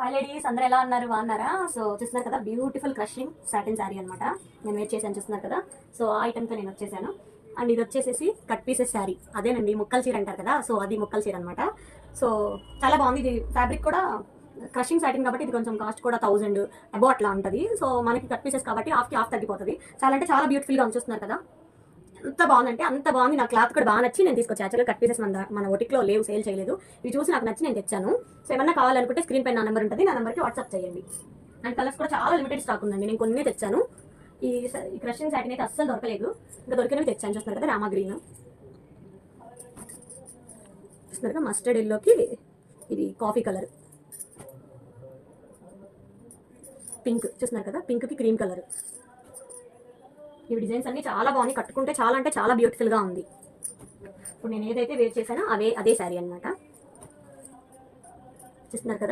Hi ladies, అందరూ ఎలా ఉన్నారు? బాగున్నారా? సో చూస్తున్నారు కదా, బ్యూటిఫుల్ క్రషింగ్ సాటిన్ శారీ అనమాట. నేను వేర్ చేశాను, చూస్తున్నారు కదా. సో ఆ ఐటమ్తో నేను వచ్చేసాను. అండ్ ఇది వచ్చేసేసి కట్ పీసెస్ శారీ, అదేనండి ముక్కల చీర అంటారు కదా. సో అది ముక్కల చీర అనమాట. సో చాలా బాగుంది. ఇది ఫ్యాబ్రిక్ కూడా క్రషింగ్ సాటిన్ కాబట్టి ఇది కొంచెం కాస్ట్ కూడా 1000 అబో అట్లా ఉంటుంది. సో మనకి కట్ పీసెస్ కాబట్టి హాఫ్కి హాఫ్ తగ్గిపోతుంది. చాలా అంటే చాలా బ్యూటిఫుల్గా చూస్తున్నారు కదా. అంత బాగుందంటే అంత బాగుంది. నా క్లాత్ కూడా బాగా నచ్చి నేను తీసుకొచ్చాను. యాక్చువల్గా కట్ పీసెస్ మన ఒటిక్లో లేవు, సేల్ చేయలేదు. ఇవి చూసి నాకు నచ్చి నేను తెచ్చాను. సో ఏమన్నా కావాలనుకుంటే స్క్రీన్ పైన నా నెంబర్ ఉంటుంది, నా నెంబర్కి వాట్సాప్ చేయండి. అండ్ కలర్స్ కూడా చాలా లిమిటెడ్ స్టాక్ ఉందండి. నేను కొన్ని తెచ్చాను. ఈ క్రషింగ్ సాటిన్ అయితే అస్సలు దొరకలేదు. ఇంకా దొరికినవి తెచ్చాను. చూస్తున్నారు కదా, రామా గ్రీన్, చూస్తున్నారు కదా, మస్టర్డ్ ఎల్లోకి ఇది కాఫీ కలర్, పింక్, చూస్తున్నారు కదా, పింక్కి క్రీమ్ కలర్. ఇవి డిజైన్స్ అన్ని చాలా బాగున్నాయి. కట్టుకుంటే చాలా అంటే చాలా బ్యూటిఫుల్గా ఉంది. ఇప్పుడు నేను ఏదైతే వేర్ చేశానో అదే శారీ అనమాట. చూస్తున్నారు కదా.